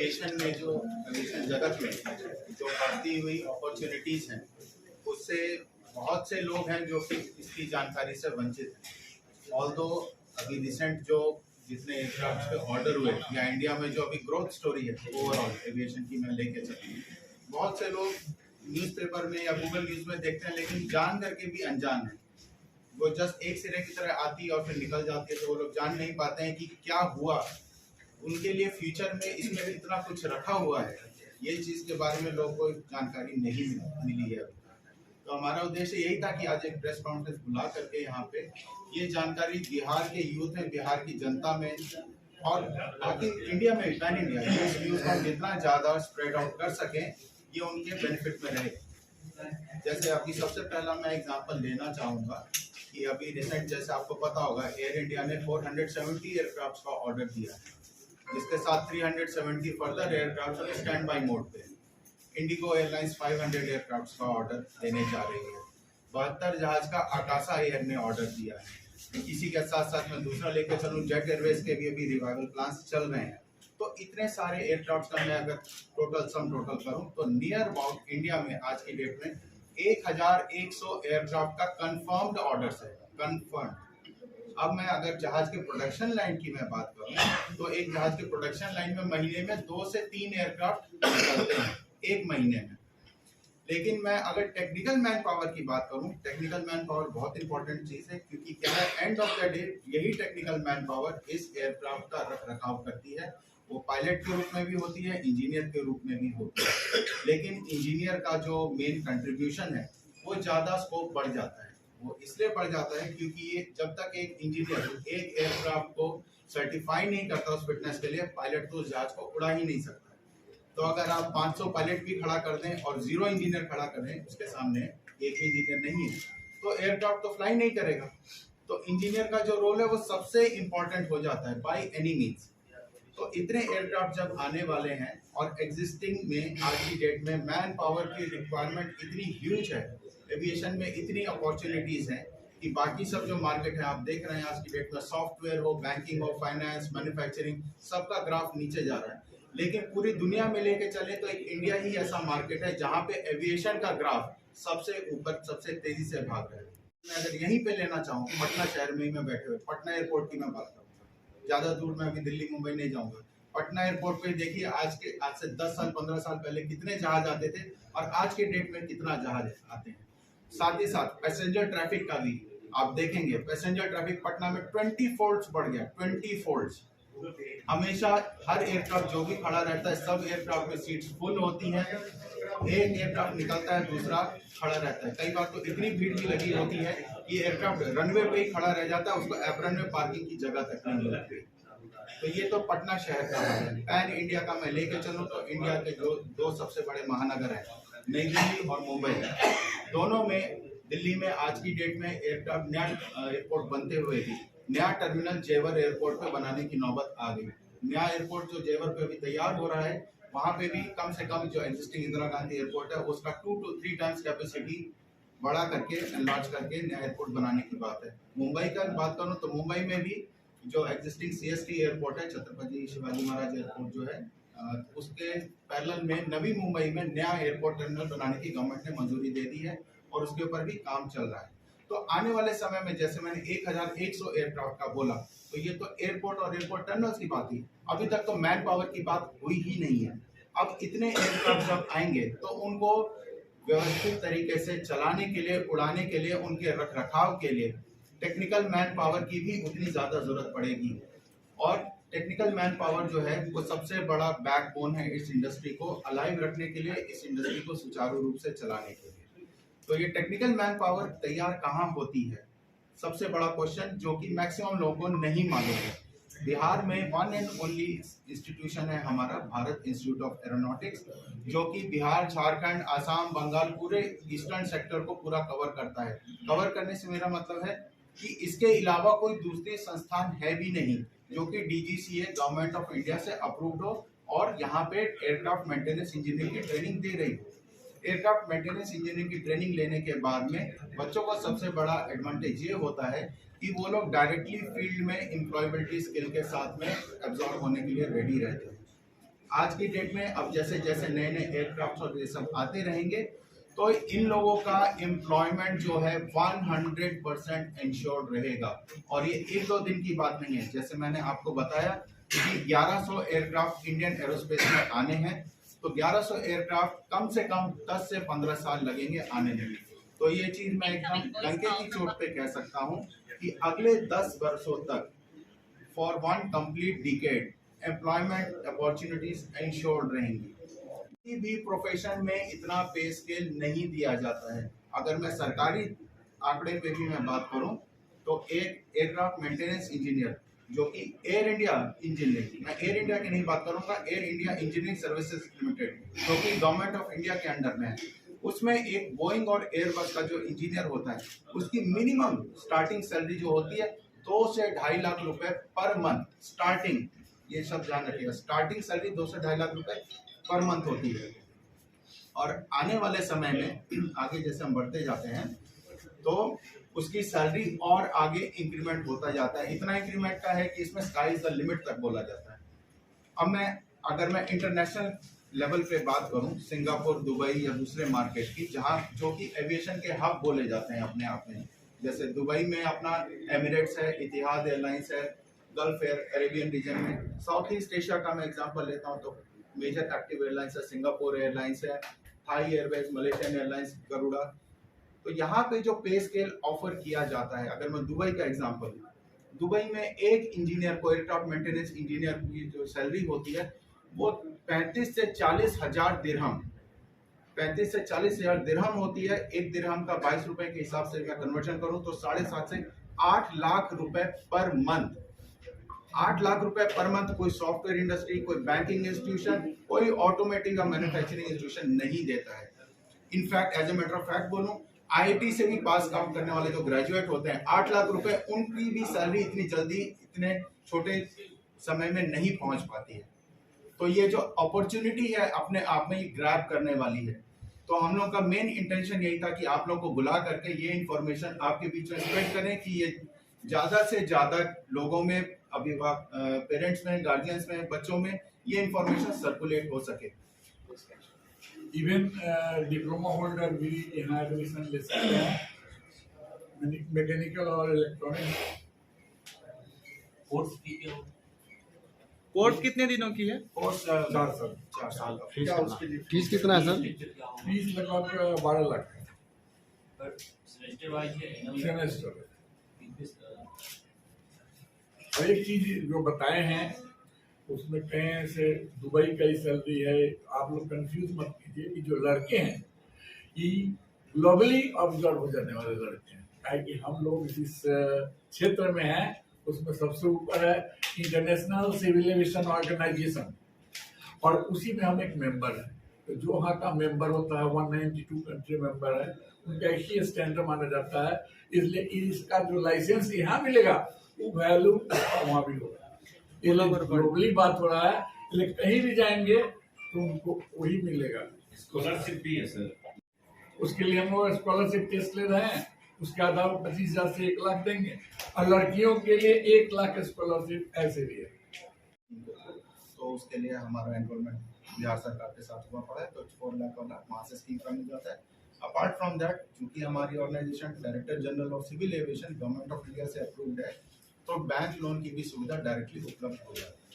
Aviation में जो aviation जगत में जो बढ़ती हुई अपॉर्चुनिटीज़ हैं, उससे बहुत से लोग हैं जो कि इसकी जानकारी से वंचित हैं। ऑल्दो अभी रिसेंट जो जितने एयरक्राफ्ट के ऑर्डर हुए या इंडिया में जो अभी ग्रोथ स्टोरी है ओवरऑल एविएशन की मैं लेके चलती हूँ, बहुत से लोग न्यूज़पेपर में या गूगल न्यूज़ में देखते हैं लेकिन जान करके भी अनजान है। वो जस्ट एक सिरे की तरह आती है और फिर निकल जाती है, तो वो लोग जान नहीं पाते हैं कि क्या हुआ, उनके लिए फ्यूचर में इसमें इतना कुछ रखा हुआ है। ये चीज़ के बारे में लोगों को जानकारी नहीं मिली है। तो हमारा उद्देश्य यही था कि आज एक प्रेस कॉन्फ्रेंस बुला करके यहाँ पे ये जानकारी बिहार के यूथ में, बिहार की जनता में और बाकी इंडिया में, पैन इंडिया इस न्यूज़ को जितना ज़्यादा स्प्रेड आउट कर सकें, ये उनके बेनिफिट में रहे। जैसे अभी सबसे पहला मैं एग्जांपल लेना चाहूँगा कि अभी रिसेंट जैसे आपको पता होगा एयर इंडिया ने 470 एयरक्राफ्ट का ऑर्डर दिया है, जिसके साथ 370 further aircraft stand by mode पे। इंडिगो एयरलाइंस 500 एयरक्राफ्ट का ऑर्डर देने जा रही है। 72 जहाज का आकाशा एयर ने ऑर्डर दिया है। इसी के साथ साथ मैं दूसरा लेकर चलूँ, जेट एयरवेज के भी अभी रिवाइवल प्लान्स चल रहे हैं। तो इतने सारे एयरक्राफ्ट का मैं अगर टोटल करूं तो नियर अबाउट इंडिया में आज की डेट में 1100 एयरक्राफ्ट का कंफर्म्ड ऑर्डर्स है, कंफर्म। अब मैं अगर जहाज के प्रोडक्शन लाइन की मैं बात करूं तो एक जहाज के प्रोडक्शन लाइन में महीने में 2 से 3 एयरक्राफ्ट निकलते हैं एक महीने में। लेकिन मैं अगर टेक्निकल मैन पावर की बात करूं, टेक्निकल मैन पावर बहुत इंपॉर्टेंट चीज़ है, क्योंकि क्या है एंड ऑफ द डे यही टेक्निकल मैन पावर इस एयरक्राफ्ट का रख रखाव करती है। वो पायलट के रूप में भी होती है, इंजीनियर के रूप में भी होती है। लेकिन इंजीनियर का जो मेन कंट्रीब्यूशन है वो ज़्यादा स्कोप बढ़ जाता है। वो इसलिए बढ़ जाता है क्योंकि ये जब तक एक इंजीनियर एक एयरक्राफ्ट को सर्टिफाई नहीं करता उस फिटनेस के लिए, पायलट तो उस जहाज को उड़ा ही नहीं सकता। तो अगर आप 500 पायलट भी खड़ा कर दें और 0 इंजीनियर खड़ा कर दें उसके सामने, एक भी इंजीनियर नहीं है, तो एयरक्राफ्ट तो फ्लाई नहीं करेगा। तो इंजीनियर का जो रोल है वो सबसे इम्पोर्टेंट हो जाता है बाय एनी मीन्स। तो इतने एयरक्राफ्ट जब आने वाले हैं और एग्जिस्टिंग में आज की डेट में मैन पावर की रिक्वायरमेंट इतनी ह्यूज है, एविएशन में इतनी अपॉर्चुनिटीज़ हैं कि बाकी सब जो मार्केट है आप देख रहे हैं आज की डेट में, सॉफ्टवेयर हो, बैंकिंग हो, फाइनेंस, मैन्युफैक्चरिंग, सबका ग्राफ नीचे जा रहा है। लेकिन पूरी दुनिया में लेके चले तो एक इंडिया ही ऐसा मार्केट है जहाँ पे एविएशन का ग्राफ सबसे ऊपर, सबसे तेजी से भाग रहा है। मैं अगर यहीं पे लेना चाहूँ, पटना शहर में ही मैं बैठे हुए, पटना एयरपोर्ट की मैं बात करूँगा, ज़्यादा दूर मैं अभी दिल्ली मुंबई नहीं जाऊँगा। पटना एयरपोर्ट पे देखिए आज से 10 साल 15 साल पहले कितने जहाज आते थे और आज के डेट में कितना जहाज आते हैं। साथ ही साथ पैसेंजर ट्रैफिक का भी आप देखेंगे, पैसेंजर ट्रैफिक पटना में 20 फोल्ड्स बढ़ गया, 20 फोल्ड्स। हमेशा हर एयरक्राफ्ट जो भी खड़ा रहता है, सब एयरक्राफ्ट में सीट्स फुल होती हैं। एक एयरक्राफ्ट निकलता है दूसरा खड़ा रहता है। कई बार तो इतनी भीड़ भी लगी होती है कि एयरक्राफ्ट रनवे पे ही खड़ा रह जाता है, उसको एप्रन में पार्किंग की जगह तक नहीं मिलती। तो ये तो पटना शहर का है। पैन इंडिया का मैं लेके चलूँ तो इंडिया के जो 2 सबसे बड़े महानगर हैं, नई दिल्ली और मुंबई, दोनों में, दिल्ली में आज की डेट में एयरक्राफ्ट नया एयरपोर्ट बनते हुए भी नया टर्मिनल जेवर एयरपोर्ट पे बनाने की नौबत आ गई। नया एयरपोर्ट जो जेवर पे अभी तैयार हो रहा है, वहाँ पे भी कम से कम जो एग्जिस्टिंग इंदिरा गांधी एयरपोर्ट है उसका 2 to 3 टाइम्स कैपेसिटी बढ़ा करके, एनलार्ज करके नया एयरपोर्ट बनाने की बात है। मुंबई का बात करूँ तो मुंबई में भी जो एग्जिस्टिंग CST एयरपोर्ट है, छत्रपति शिवाजी महाराज एयरपोर्ट जो है, उसके पैरेलल में नवी मुंबई में नया एयरपोर्ट टर्मिनल बनाने की गवर्नमेंट ने मंजूरी दे दी है और उसके ऊपर भी काम चल रहा है। तो आने वाले समय में, जैसे मैंने 1100 एयरक्राफ्ट का बोला, तो ये तो एयरपोर्ट और एयरपोर्ट टर्मिनल्स की बात थी। अभी तक तो मैन पावर की बात हुई ही नहीं है। अब इतने एयरक्राफ्ट जब आएंगे तो उनको व्यवस्थित तरीके से चलाने के लिए, उड़ाने के लिए, उनके रख रखाव के लिए टेक्निकल मैन पावर की भी उतनी ज़्यादा ज़रूरत पड़ेगी। और टेक्निकल मैन पावर जो है वो सबसे बड़ा बैकबोन है इस इंडस्ट्री को अलाइव रखने के लिए, इस इंडस्ट्री को सुचारू रूप से चलाने के लिए। तो ये टेक्निकल मैन पावर तैयार कहाँ होती है, सबसे बड़ा क्वेश्चन जो कि मैक्सिमम लोगों को नहीं मालूम है। बिहार में वन एंड ओनली इंस्टीट्यूशन है हमारा, भारत इंस्टीट्यूट ऑफ एरोनॉटिक्स, जो कि बिहार, झारखंड, आसाम, बंगाल, पूरे ईस्टर्न सेक्टर को पूरा कवर करता है। कवर करने से मेरा मतलब है कि इसके अलावा कोई दूसरी संस्थान है भी नहीं जो कि DGCA गवर्नमेंट ऑफ इंडिया से अप्रूव्ड हो और यहाँ पे एयरक्राफ्ट मेंटेनेंस इंजीनियरिंग की ट्रेनिंग दे रही हो। एयरक्राफ्ट मेंटेनेंस इंजीनियरिंग की ट्रेनिंग लेने के बाद में बच्चों का सबसे बड़ा एडवांटेज ये होता है कि वो लोग डायरेक्टली फील्ड में एम्प्लॉयबिलिटी स्किल के साथ में एब्जॉर्ब होने के लिए रेडी रहते हैं। आज की डेट में अब जैसे जैसे नए नए एयरक्राफ्ट और ये सब आते रहेंगे तो इन लोगों का एम्प्लॉयमेंट जो है 100% इंश्योर्ड रहेगा। और ये एक दो दिन की बात नहीं है, जैसे मैंने आपको बताया कि 1100 एयरक्राफ्ट इंडियन एरोस्पेस में आने हैं, तो 1100 एयरक्राफ्ट कम से कम 10 से 15 साल लगेंगे आने में। तो ये चीज मैं एकदम डंके की चोट पे कह सकता हूँ कि अगले 10 वर्षों तक for one complete decade employment opportunities insured रहेंगी। किसी भी प्रोफेशन में इतना पे स्केल नहीं दिया जाता है। अगर मैं सरकारी आंकड़े पे भी मैं बात करूं तो एक एयरक्राफ्ट मेंटेनेंस इंजीनियर जो कि एयर इंडिया इंजीनियरिंग, मैं एयर इंडिया की नहीं बात करूंगा, air India engineering services limited जो कि गवर्नमेंट ऑफ इंडिया के अंडर में है, उसमें एक बोइंग और एयरबस का जो इंजीनियर होता है उसकी मिनिमम स्टार्टिंग सैलरी जो होती है 2 से 2.5 लाख रुपए पर मंथ स्टार्टिंग। ये सब ध्यान रखिएगा, स्टार्टिंग सैलरी 2 से 2.5 लाख रुपए पर मंथ होती है। और आने वाले समय में आगे जैसे हम बढ़ते जाते हैं तो उसकी सैलरी और आगे इंक्रीमेंट होता जाता है। इतना इंक्रीमेंट का है कि इसमें स्काई इज द लिमिट तक बोला जाता है। अब अगर मैं इंटरनेशनल लेवल पे बात करूं, सिंगापुर, दुबई या दूसरे मार्केट की, जहां जो कि एविएशन के हब बोले जाते हैं अपने आप में, जैसे दुबई में अपना एमिरेट्स है, इतिहाद एयरलाइंस है, गल्फ एयर अरेबियन रीजन में, साउथ ईस्ट एशिया का मैं एग्जांपल लेता हूं तो मेजर एक्टिव एयरलाइंस है, सिंगापुर एयरलाइंस है, Thai airways, Malaysian airlines, Garuda. तो यहाँ पे जो पे स्केल ऑफर किया जाता है, अगर मैं दुबई का एग्जांपल, दुबई में एक इंजीनियर को, एयरक्राफ्ट मेंटेनेंस इंजीनियर की जो सैलरी होती है वो 35 से 40 हजार दिरहम, 35 से 40 हजार दिरहम होती है। एक दिरहम का 22 रुपए के हिसाब से मैं कन्वर्जन करूं तो 7.5 से 8 लाख रुपए पर मंथ। 8 लाख रुपए पर मंथ कोई सॉफ्टवेयर इंडस्ट्री, कोई बैंकिंग इंस्टीट्यूशन, कोई ऑटोमेटिक या मैन्युफैक्चरिंग इंस्टीट्यूशन नहीं देता है। In fact as a matter of fact बोलूं, आईआईटी से भी पास आउट करने वाले जो ग्रेजुएट होते हैं 8 लाख रुपए, उनकी भी सैलरी इतनी जल्दी इतने छोटे समय में नहीं पहुंच पाती है। तो ये जो अपॉर्चुनिटी है अपने आप में ये ग्रैब करने वाली है। तो हम लोग का मेन इंटेंशन यही था कि आप लोग को बुला करके ये इंफॉर्मेशन आपके बीच में स्प्रेड करें कि ये ज्यादा से ज्यादा लोगों में, अभिभावक, पेरेंट्स में, गार्जियंस में, बच्चों में ये इंफॉर्मेशन सर्कुलेट हो सके। Even diploma holder भी यहाँ एडमिशन ले सकते हैं, मैकेनिकल और इलेक्ट्रॉनिक। कोर्स कितने दिनों की है? कोर्स 4 साल। 4 साल। फीस कितना है सर? फीस लगभग 12 लाख है सेमेस्टर। और एक चीज जो बताए हैं उसमें कहें से दुबई का ही सैलरी है, आप लोग कंफ्यूज मत कीजिए कि जो लड़के हैं ये ग्लोबली ऑब्जर्व हो जाने वाले लड़के हैं, ताकि हम लोग जिस क्षेत्र में हैं उसमें सबसे ऊपर है इंटरनेशनल सिविल एविएशन ऑर्गेनाइजेशन, और उसी में हम एक मेंबर हैं। तो जो वहाँ का मेंबर होता है 192 कंट्री मेंबर है, उनका एक ही स्टैंडर्ड माना जाता है। इसलिए इसका जो लाइसेंस यहाँ मिलेगा वो वैल्यू वहाँ भी होगा। ग्लोबली बात हो रहा है, लेकिन कहीं भी जाएंगे तो उनको वही मिलेगा। स्कॉलरशिप भी है सर, उसके लिए हम लोग स्कॉलरशिप टेस्ट ले रहे हैं, उसके आधार पर 25,000 से 1 लाख देंगे, और लड़कियों के लिए 1 लाख स्कॉलरशिप ऐसे भी है। तो उसके लिए हमारा एनरोलमेंट बिहार सरकार के साथ हुआ पड़ा है, तो 4 लाख वाला वहाँ से स्कीम का मिल जाता है। अपार्ट फ्रॉम दैट, चूंकि हमारी organization director general of civil aviation government of India से अप्रूव्ड है, तो बैंक लोन की भी सुविधा डायरेक्टली उपलब्ध हो जाती है।